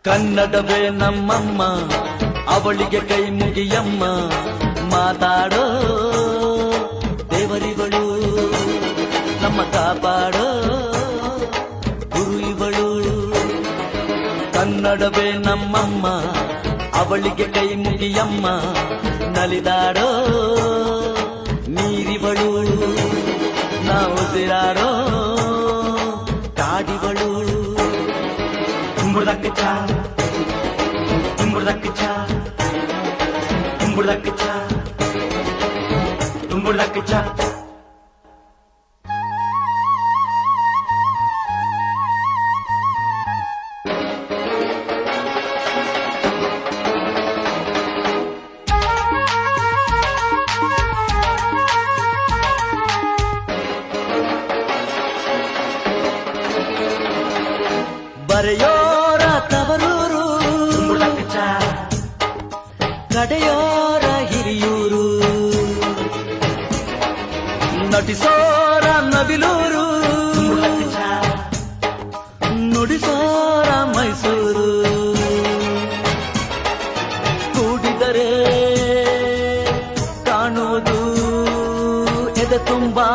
ಕನ್ನಡವೇ ನಮ್ಮಮ್ಮ, ಅವಳಿಗೆ ಕೈ ಮುಗಿಯಮ್ಮ. ಮಾತಾಡೋ ದೇವರಿಗಳು, ನಮ್ಮ ಕಾಪಾಡೋ ಗುರು ಇವಳು. ಕನ್ನಡವೇ ನಮ್ಮಮ್ಮ, ಅವಳಿಗೆ ಕೈ ಮುಗಿಯಮ್ಮ. ನಲಿದಾಡೋ ನೀರಿವಳು, ನಾವು ಉಸಿರಾಡೋ ಕಾಡಿವಳು. ತುಂಬುಳಕ್ಕೆ ಚಾ, ತುಂಬುಳಕ್ಕೆ ಚಾ, ತುಂಬುಳಕ್ಕೆ ಚಾ, ತುಂಬುಳಕ್ಕೆ ಚಾ. ಬರೆಯೋರ ತವರೂರು, ಕಡೆಯೋರ ಹಿರಿಯೂರು, ನಟಿಸೋರ ನವಿಲೂರು, ನುಡಿಸೋರ ಮೈಸೂರು. ಕೂಡಿದರೆ ಕಾಣುವುದು ಎದೆ ತುಂಬಾ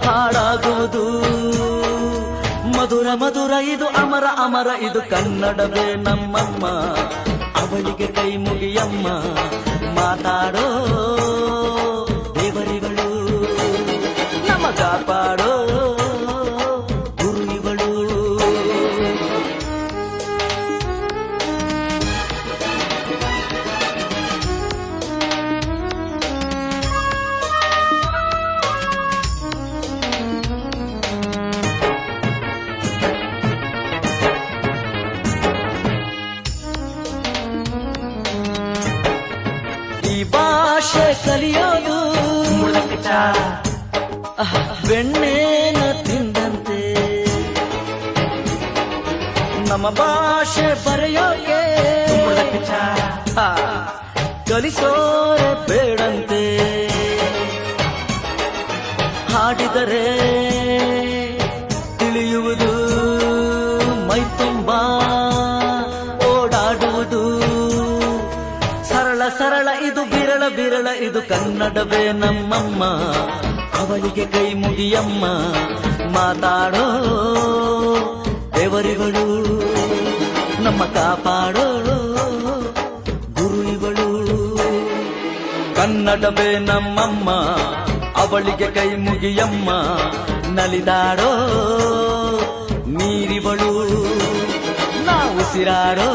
ಹಾಡಾಗುವುದು. ಮಧುರ ಮಧುರ ಇದು ಅಮರ ಅಮರ ಇದು ಕನ್ನಡವೇ ನಮ್ಮಮ್ಮ, ಅವಳಿಗೆ ಕೈ ಮುಗಿಯಮ್ಮ. ಮಾತಾಡೋ ದೇವರಿಗಳು, ನಮ್ಮ ಕಾಪಾಡೋ ಗುರು ಇವಳು. ಈ ಭಾಷೆ ಕಲಿಯೋದು ಬೆಣ್ಣೆನ ತಿಂದಂತೆ, ನಮ್ಮ ಭಾಷೆ ಬರೆಯೋಕೆ ಕಲಿಸೋರೆ ಬೇಡಂತೆ. ಹಾಡಿದರೆ ತಿಳಿಯುವುದು, ಮೈ ತುಂಬಾ ಓಡಾಡುವುದು. ಸರಳ ಸರಳ ಇದು ಬಿರಳ ಬಿರಳ ಇದು ಕನ್ನಡವೇ ನಮ್ಮಮ್ಮ, ಅವಳಿಗೆ ಕೈ ಮುಗಿಯಮ್ಮ. ಮಾತಾಡೋ ದೇವರಿಗಳು, ನಮ್ಮ ಕಾಪಾಡೋ ಗುರು ಇವಳು. ಕನ್ನಡವೇ ನಮ್ಮಮ್ಮ, ಅವಳಿಗೆ ಕೈ ಮುಗಿಯಮ್ಮ. ನಲಿದಾಡೋ ನೀರಿವಳು, ನಾವು ಉಸಿರಾಡೋ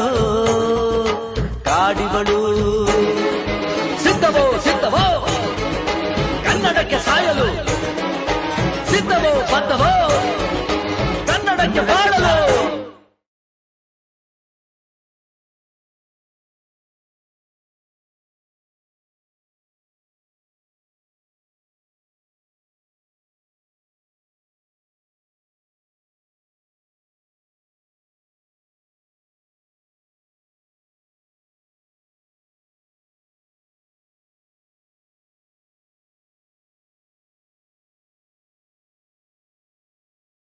ಕಾಡಿವಳು. ಸಿದ್ಧವೋ ಸಿದ್ಧವೋ ಕನ್ನಡಕ್ಕೆ ಸಾಯಲು, ಸಿದ್ಧವೋ ಬದ್ಧವೋ